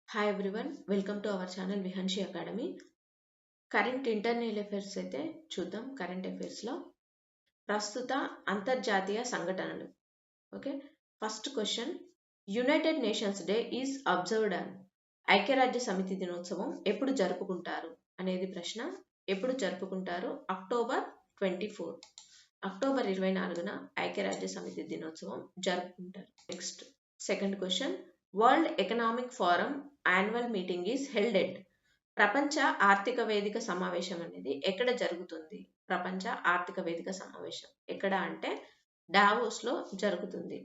Hi everyone, welcome to our channel Vihanshi Academy. Current internal affairs అయితే చూద్దాం. Current అఫైర్స్లో ప్రస్తుత అంతర్జాతీయ సంఘటనలు. Okay, first question, United nations day is observed on. ఐక్యరాజ్య సమితి దినోత్సవం ఎప్పుడు జరుపుకుంటారు అనేది ప్రశ్న. ఎప్పుడు జరుపుకుంటారు? అక్టోబర్ 24, అక్టోబర్ 24న ఐక్యరాజ్య సమితి దినోత్సవం జరుపుకుంటారు. Next second question, world economic forum annual meeting is held at. ప్రపంచ ఆర్థిక వేదిక సమావేశం అనేది ఎక్కడ జరుగుతుంది? ప్రపంచ ఆర్థిక వేదిక సమావేశం ఎక్కడ అంటే డావోస్ లో జరుగుతుంది.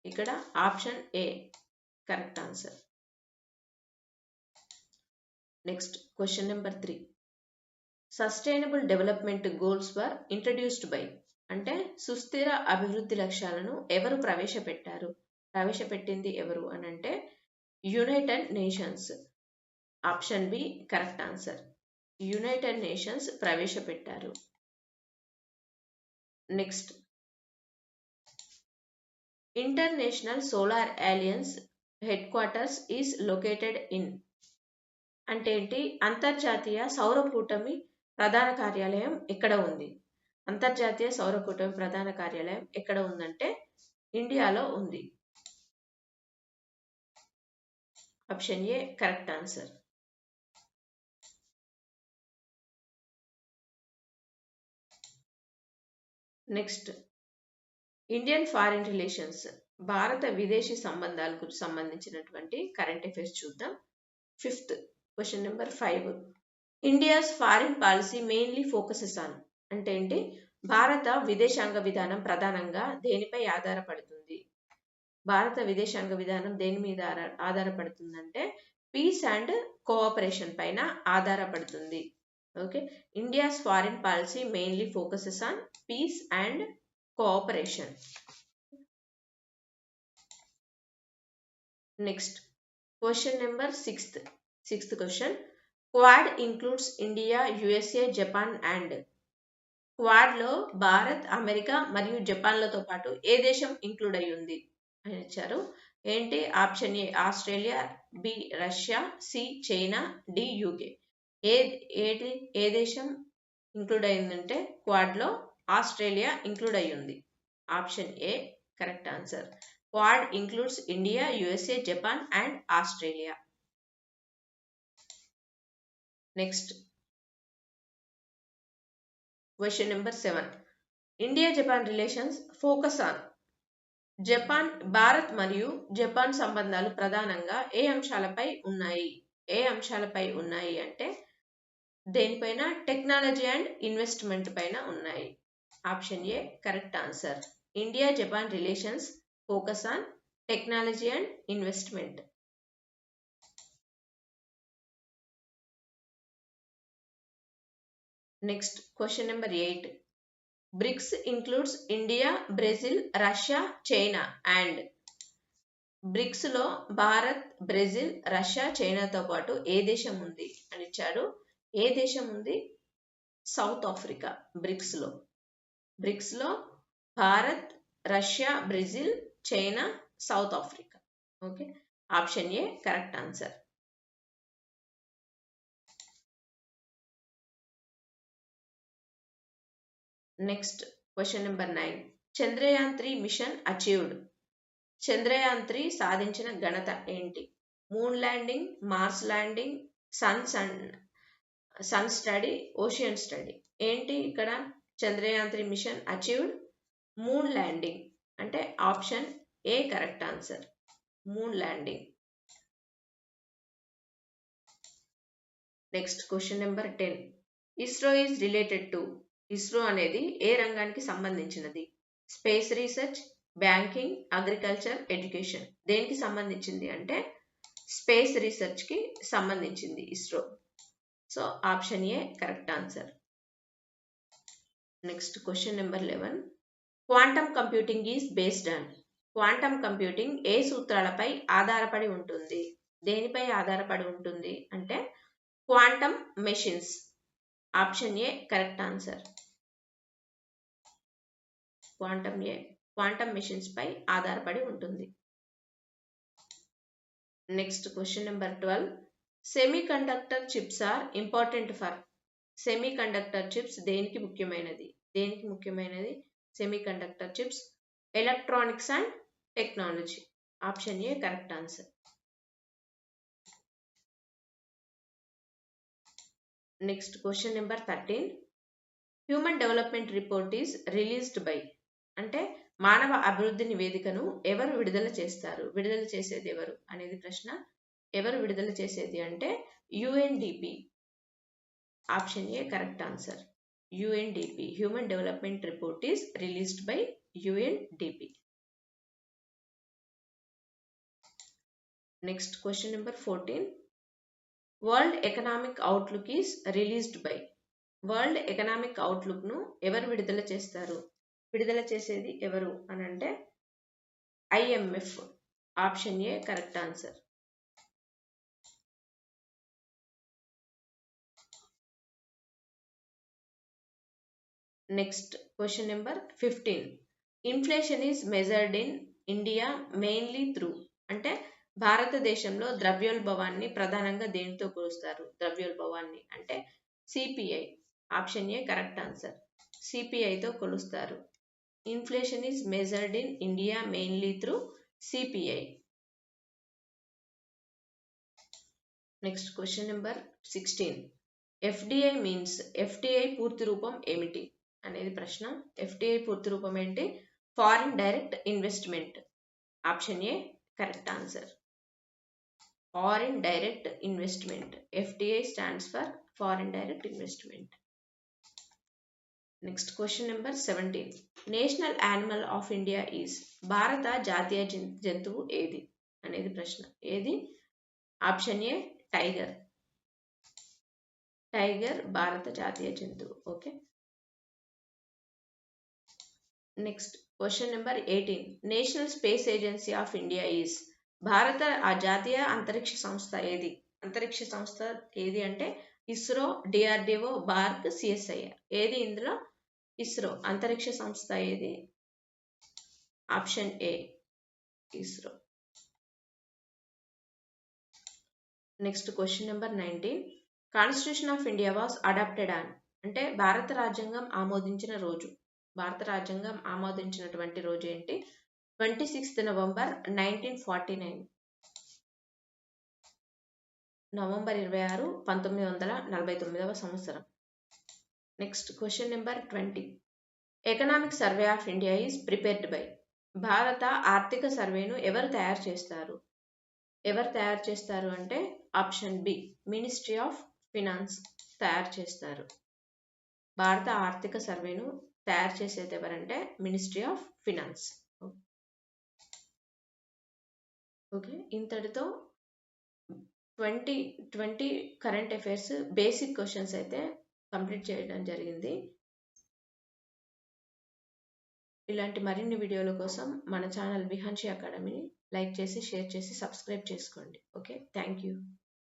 ఇక్కడ option A correct answer. Next question number 3, sustainable development goals were introduced by. అంటే సుస్థిర అభివృద్ధి లక్ష్యాలను ఎవరు ప్రవేశపెట్టారు? ప్రవేశపెట్టింది ఎవరు అని అంటే united nations. Option B correct answer. United nations ప్రవేశపెట్టారు. Next, international solar alliance headquarters is located in. అంటే ఏంటి? అంతర్జాతీయ సౌర కూటమి ప్రధాన కార్యాలయం ఎక్కడ ఉంది? అంతర్జాతీయ సౌర కూటమి ప్రధాన కార్యాలయం ఎక్కడ ఉందంటే ఇండియాలో ఉంది. Option A correct answer. Next, Indian foreign relations, భారత విదేశీ సంబంధాలకు సంబంధించినటువంటి కరెంట్ అఫైర్స్ చూద్దాం. Fifth question number 5, India's foreign policy mainly focuses on. అంటే ఏంటి? భారత విదేశాంగ విధానం ప్రధానంగా దేనిపై ఆధారపడుతుంది? భారత విదేశాంగ విధానం దేని మీద ఆధారపడుతుందంటే పీస్ అండ్ కోఆపరేషన్ పైన ఆధారపడుతుంది. Okay, India's foreign policy mainly focuses on peace and cooperation. Next question number 6th question, quad includes India, USA, Japan and. Quad లో భారత్, అమెరికా మరియు జపాన్లతో పాటు ఏ దేశం ఇంక్లూడ్ అయి ఉంది అని ఇచ్చారు. ఏంటి? Option A Australia, B Russia, C China, D UK. ఏ దేశం ఇంక్లూడ్ అయిందంటే క్వాడ్ లో ఆస్ట్రేలియా ఇంక్లూడ్ అయి ఉంది. Option A correct answer. Quad includes India, USA, Japan and Australia. Next question number 7, India Japan relations focus on. Bharat మరియు జపాన్ సంబంధాలు ప్రధానంగా ఏ అంశాలపై ఉన్నాయి? ఏ అంశాలపై ఉన్నాయి అంటే దేనిపైన? టెక్నాలజీ అండ్ ఇన్వెస్ట్మెంట్ పైన ఉన్నాయి. Option A correct answer. India Japan relations focus on technology and investment. Next question number 8, BRICS includes India, Brazil, Russia, China and. BRICS లో భారత్, బ్రెజిల్, రష్యా, చైనాతో పాటు ఏ దేశం ఉంది అని ఇచ్చాడు. ఏ దేశం ఉంది? South Africa. బ్రిక్స్ లో Bharat, Russia, Brazil, China, South Africa. Okay, option A correct answer. Next question number 9, Chandrayaan 3 mission achieved. Chandrayaan 3 సాధించిన ఘనత ఏంటి? Moon landing, Mars landing, sun study, ocean study. ఏంటి ఇక్కడ? Chandrayaan 3 mission achieved moon landing. అంటే option A correct answer. Moon landing. Next question number 10, ISRO is related to. ISRO అనేది ఏ రంగానికి సంబంధించినది? Space research, banking, agriculture, education. దేనికి సంబంధించింది అంటే స్పేస్ రీసెర్చ్ కి సంబంధించింది ISRO. So option A correct answer. Next question number 11, quantum computing is based on. Quantum computing ఏ సూత్రాలపై ఆధారపడి ఉంటుంది? దేనిపై ఆధారపడి ఉంటుంది అంటే quantum machines. Option A correct answer. Quantum machines పై ఆధారపడి ఉంటుంది. Next question number 12. Semiconductor chips are important for. Semiconductor chips దేనికి ముఖ్యమైనది? దేనికి ముఖ్యమైనది semiconductor chips? Electronics and technology. Option A correct answer. Next question number 13. Human development report is released by. అంటే మానవ అభివృద్ధి నివేదికను ఎవరు విడుదల చేస్తారు? విడుదల చేసేది ఎవరు అనేది ప్రశ్న. ఎవరు విడుదల చేసేది అంటే UNDP. Option A correct answer. UNDP. Human development report is released by UNDP. Next question number 14. World economic outlook is released by. World economic outlook ను ఎవరు విడుదల చేస్తారు? విడుదల చేసేది ఎవరు అని అంటే IMF. Option A correct answer. Next question number 15. Inflation is measured in India mainly through. అంటే భారతదేశంలో ద్రవ్యోల్బణాన్ని ప్రధానంగా దేనితో కొలుస్తారు? ద్రవ్యోల్బణాన్ని అంటే CPI. Option A correct answer. సిపిఐతో కొలుస్తారు. Inflation is measured in India mainly through CPI. Next question number 16. FDI means. FDI పూర్తి రూపం ఏమిటి అనేది ప్రశ్న. FDI పూర్తి రూపం ఏంటి? Foreign direct investment. Option A correct answer. Foreign direct investment. FDI stands for foreign direct investment. Next question number 17. National animal of India is. భారత జాతీయ జంతువు ఏది అనేది ప్రశ్న. ఏది? ఆప్షన్ ఏ టైగర్. టైగర్ భారత జాతీయ జంతువు. Okay. Next question number 18. National space agency of India is. భారత జాతీయ అంతరిక్ష సంస్థ ఏది? అంతరిక్ష సంస్థ ఏది అంటే ఇస్రో, డిఆర్డిఓ, బార్క్, సిఎస్ఐఆర్. ఏది ఇందులో? ఇస్రో. అంతరిక్ష సంస్థ ఏది? Option A ISRO. Next question number 19. Constitution of India was adopted on. అంటే భారత రాజ్యాంగం ఆమోదించిన రోజు. భారత రాజ్యాంగం ఆమోదించినటువంటి రోజు ఏంటి? 26 నవంబర్ 1949. నవంబర్ 26, 1949వ సంవత్సరం. Next question number 20. Economic survey of India is prepared by. భారత ఆర్థిక సర్వేను ఎవరు తయారు చేస్తారు? ఎవరు తయారు చేస్తారు అంటే option B ministry of finance తయారు చేస్తారు. భారత ఆర్థిక సర్వేను తయారు చేసేది ఎవరంటే మినిస్ట్రీ ఆఫ్ ఫినాన్స్. ఓకే. ఇంతటితో 2020 కరెంట్ అఫైర్స్ బేసిక్ క్వశ్చన్స్ అయితే కంప్లీట్ చేయడం జరిగింది. ఇలాంటి మరిన్ని వీడియోల కోసం మన ఛానల్ విహన్షి అకాడమీని లైక్ చేసి, షేర్ చేసి, సబ్స్క్రైబ్ చేసుకోండి. ఓకే. Thank you.